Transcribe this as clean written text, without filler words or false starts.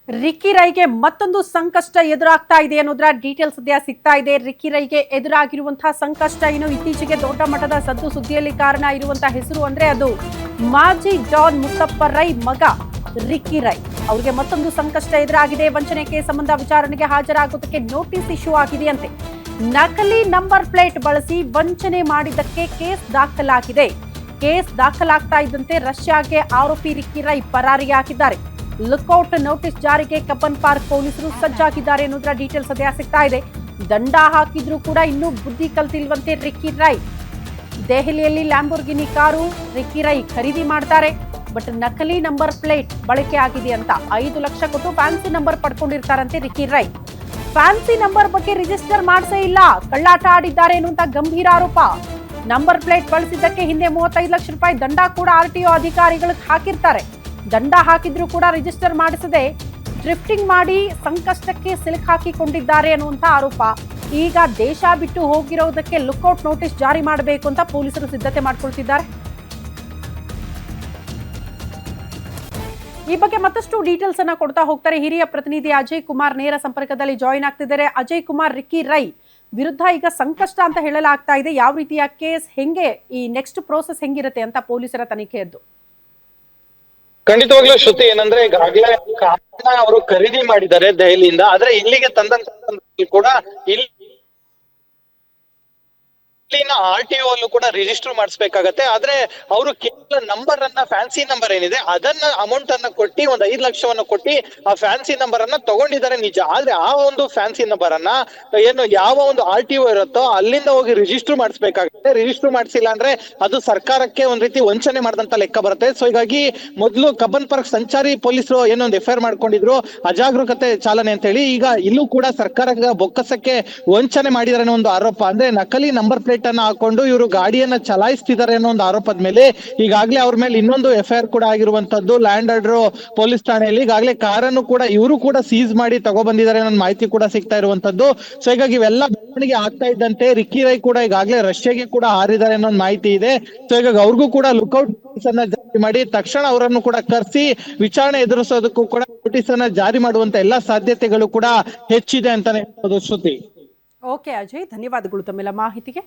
Ricky ರೈಗೆ ಮತ್ತೊಂದು ಸಂಕಷ್ಟ ಎದುರಾಗ್ತಾ ಇದೆ ಅನ್ನೋದರ ಡೀಟೇಲ್ಸ್ ಸದ್ಯ ಸಿಗ್ತಾ ಇದೆ. ರಿಕ್ಕಿ ರೈಗೆ ಎದುರಾಗಿರುವಂತಹ ಸಂಕಷ್ಟ ಏನು ಇತ್ತೀಚೆಗೆ ದೊಡ್ಡ ಮಟ್ಟದ ಸದ್ದು ಸುದ್ದಿಯಲ್ಲಿ ಕಾರಣ ಇರುವಂತಹ ಹೆಸರು ಅಂದ್ರೆ ಅದು ಮಾಜಿ ಡಾನ್ ಮುತ್ತಪ್ಪ ರೈ ಮಗ ರಿಕ್ಕಿ ರೈ. ಅವರಿಗೆ ಮತ್ತೊಂದು ಸಂಕಷ್ಟ ಎದುರಾಗಿದೆ. ವಂಚನೆ ಕೇಸ್ ಸಂಬಂಧ ವಿಚಾರಣೆಗೆ ಹಾಜರಾಗುವುದಕ್ಕೆ ನೋಟಿಸ್ ಇಶ್ಯೂ ಆಗಿದೆಯಂತೆ. ನಕಲಿ ನಂಬರ್ ಪ್ಲೇಟ್ ಬಳಸಿ ವಂಚನೆ ಮಾಡಿದ್ದಕ್ಕೆ ಕೇಸ್ ದಾಖಲಾಗಿದೆ. ಕೇಸ್ ದಾಖಲಾಗ್ತಾ ಇದ್ದಂತೆ ರಷ್ಯಾಗೆ ಆರೋಪಿ ರಿಕ್ಕಿ ರೈ ಪರಾರಿಯಾಗಿದ್ದಾರೆ. ಲುಕ್ಔಟ್ ನೋಟಿಸ್ ಜಾರಿಗೆ ಕಬ್ಬನ್ ಪಾರ್ಕ್ ಪೊಲೀಸರು ಸಜ್ಜಾಗಿದ್ದಾರೆ ಅನ್ನೋದರ ಡೀಟೇಲ್ಸ್ ಸದ್ಯ ಸಿಗ್ತಾ ಇದೆ. ದಂಡ ಹಾಕಿದ್ರೂ ಕೂಡ ಇನ್ನೂ ಬುದ್ಧಿ ಕಲ್ತಿಲ್ವಂತೆ ರಿಕ್ಕಿ ರೈ. ದೆಹಲಿಯಲ್ಲಿ ಲ್ಯಾಂಬೋರ್ಗಿನಿ ಕಾರು ರಿಕ್ಕಿ ರೈ ಖರೀದಿ ಮಾಡ್ತಾರೆ. ಬಟ್ ನಕಲಿ ನಂಬರ್ ಪ್ಲೇಟ್ ಬಳಕೆ ಆಗಿದೆ ಅಂತ 5 ಲಕ್ಷ ಕೊಟ್ಟು ಫ್ಯಾನ್ಸಿ ನಂಬರ್ ಪಡ್ಕೊಂಡಿರ್ತಾರಂತೆ ರಿಕ್ಕಿ ರೈ. ಫ್ಯಾನ್ಸಿ ನಂಬರ್ ಬಗ್ಗೆ ರಿಜಿಸ್ಟರ್ ಮಾಡಿಸೇ ಇಲ್ಲ, ಕಳ್ಳಾಟ ಆಡಿದ್ದಾರೆ ಎನ್ನುವಂತ ಗಂಭೀರ ಆರೋಪ. ನಂಬರ್ ಪ್ಲೇಟ್ ಬಳಸಿದ್ದಕ್ಕೆ ಹಿಂದೆ 35 ಲಕ್ಷ ರೂಪಾಯಿ ದಂಡ ಕೂಡ RTO ಅಧಿಕಾರಿಗಳಿಗೆ ಹಾಕಿರ್ತಾರೆ. ದಂಡ ಹಾಕಿದ್ರೂ ಕೂಡ ರಿಜಿಸ್ಟರ್ ಮಾಡಿಸದೆ ಡ್ರಿಫ್ಟಿಂಗ್ ಮಾಡಿ ಸಂಕಷ್ಟಕ್ಕೆ ಸಿಲುಕಾಕಿಕೊಂಡಿದ್ದಾರೆ ಅನ್ನುವಂತ ಆರೋಪ. ಈಗ ದೇಶ ಬಿಟ್ಟು ಹೋಗಿರೋದಕ್ಕೆ ಲುಕ್ಔಟ್ ನೋಟಿಸ್ ಜಾರಿ ಮಾಡಬೇಕು ಅಂತ ಪೊಲೀಸರು ಸಿದ್ಧತೆ ಮಾಡಿಕೊಳ್ತಿದ್ದಾರೆ. ಈ ಬಗ್ಗೆ ಮತ್ತಷ್ಟು ಡೀಟೇಲ್ಸ್ ಅನ್ನ ಕೊಡ್ತಾ ಹೋಗ್ತಾರೆ ಹಿರಿಯ ಪ್ರತಿನಿಧಿ ಅಜಯ್ ಕುಮಾರ್ ನೇರ ಸಂಪರ್ಕದಲ್ಲಿ ಜಾಯಿನ್ ಆಗ್ತಿದ್ದಾರೆ. ಅಜಯ್ ಕುಮಾರ್, ರಿಕ್ಕಿ ರೈ ವಿರುದ್ಧ ಈಗ ಸಂಕಷ್ಟ ಅಂತ ಹೇಳಲಾಗ್ತಾ ಇದೆ. ಯಾವ ರೀತಿಯ ಕೇಸ್, ಹೆಂಗೆ ಈ ನೆಕ್ಸ್ಟ್ ಪ್ರೋಸೆಸ್ ಹೆಂಗಿರುತ್ತೆ ಅಂತ ಪೊಲೀಸರ ತನಿಖೆಯದ್ದು? ಖಂಡಿತವಾಗ್ಲೂ ಶ್ರುತಿ, ಏನಂದ್ರೆ ಈಗಾಗಲೇ ಕಾರನ್ನ ಅವರು ಖರೀದಿ ಮಾಡಿದ್ದಾರೆ ದೆಹಲಿಯಿಂದ. ಆದ್ರೆ ಇಲ್ಲಿಗೆ ತಂದಂತ ಕೂಡ ಇಲ್ಲಿನ RTO ಅಲ್ಲೂ ಕೂಡ ರಿಜಿಸ್ಟರ್ ಮಾಡಿಸ್ಬೇಕಾಗತ್ತೆ. ಆದ್ರೆ ಅವರು ಕೇವಲ ನಂಬರ್ ಅನ್ನ, ಫ್ಯಾನ್ಸಿ ನಂಬರ್ ಏನಿದೆ ಅದನ್ನ ಅಮೌಂಟ್ ಅನ್ನ ಕೊಟ್ಟಿ, 5 ಲಕ್ಷವನ್ನ ಕೊಟ್ಟಿ ಆ ಫ್ಯಾನ್ಸಿ ನಂಬರ್ ಅನ್ನ ತಗೊಂಡಿದ್ದಾರೆ ನಿಜ. ಆದ್ರೆ ಆ ಒಂದು ಫ್ಯಾನ್ಸಿ ನಂಬರ್ ಅನ್ನ ಏನು ಯಾವ ಒಂದು RTO ಇರುತ್ತೋ ಅಲ್ಲಿಂದ ಹೋಗಿ ರಿಜಿಸ್ಟರ್ ಮಾಡಿಸ್ಬೇಕಾಗುತ್ತೆ. ರಿಜಿಸ್ಟರ್ ಮಾಡಿಸಿಲ್ಲ ಅಂದ್ರೆ ಅದು ಸರ್ಕಾರಕ್ಕೆ ಒಂದ್ ರೀತಿ ವಂಚನೆ ಮಾಡಿದಂತ ಲೆಕ್ಕ ಬರುತ್ತೆ. ಸೊ ಹೀಗಾಗಿ ಮೊದಲು ಕಬ್ಬನ್ ಪಾರ್ಕ್ ಸಂಚಾರಿ ಪೊಲೀಸರು ಏನೊಂದು FIR ಮಾಡ್ಕೊಂಡಿದ್ರು, ಅಜಾಗರೂಕತೆ ಚಾಲನೆ ಅಂತ ಹೇಳಿ. ಈಗ ಇಲ್ಲೂ ಕೂಡ ಸರ್ಕಾರದ ಬೊಕ್ಕಸಕ್ಕೆ ವಂಚನೆ ಮಾಡಿದಾರೆ ಅನ್ನೋ ಒಂದು ಆರೋಪ. ಅಂದ್ರೆ ನಕಲಿ ನಂಬರ್ ಪ್ಲೇಟ್ ಅನ್ನ ಹಾಕೊಂಡು ಇವರು ಗಾಡಿಯನ್ನ ಚಲಾಯಿಸ್ತಿದ್ದಾರೆ ಅನ್ನೋ ಒಂದು ಆರೋಪದ ಮೇಲೆ ಈಗಾಗಲೇ ಅವ್ರ ಮೇಲೆ ಇನ್ನೊಂದು FIR ಕೂಡ ಆಗಿರುವಂತದ್ದು ಲ್ಯಾಂಡ್ ಆರ್ಡರ್ ಪೊಲೀಸ್ ಠಾಣೆಯಲ್ಲಿ. ಈಗಾಗಲೇ ಕಾರನ್ನು ಕೂಡ ಇವರು ಕೂಡ ಸೀಸ್ ಮಾಡಿ ತಗೊಬಂದಿದ್ದಾರೆ ಅನ್ನೋ ಮಾಹಿತಿ ಕೂಡ ಸಿಗ್ತಾ ಇರುವಂತದ್ದು. ಸೊ ಹೀಗಾಗಿ ಇವೆಲ್ಲ ಬೆಳವಣಿಗೆ ಆಗ್ತಾ ಇದ್ದಂತೆ ರಿಕ್ಕಿ ರೈ ಕೂಡ ಈಗಾಗಲೇ ರಷ್ಯಾಗೆ ಕೂಡ ಹಾರಿದ್ದಾರೆ ಅನ್ನೋ ಮಾಹಿತಿ ಇದೆ. ಸೊ ಹೀಗಾಗಿ ಅವ್ರಿಗೂ ಕೂಡ ಲುಕ್ಔಟ್ ನೋಟಿಸ್ ಅನ್ನ ಜಾರಿ ಮಾಡಿ ತಕ್ಷಣ ಅವರನ್ನು ಕೂಡ ಕರೆಸಿ ವಿಚಾರಣೆ ಎದುರಿಸೋದಕ್ಕೂ ಕೂಡ ನೋಟಿಸ್ ಅನ್ನ ಜಾರಿ ಮಾಡುವಂತ ಎಲ್ಲಾ ಸಾಧ್ಯತೆಗಳು ಕೂಡ ಹೆಚ್ಚಿದೆ ಅಂತಾನೆ ಹೇಳ್ಬೋದು ಶ್ರುತಿ. ಓಕೆ ಅಜಯ್, ಧನ್ಯವಾದಗಳು ತಮ್ಮೆಲ್ಲ ಮಾಹಿತಿಗೆ.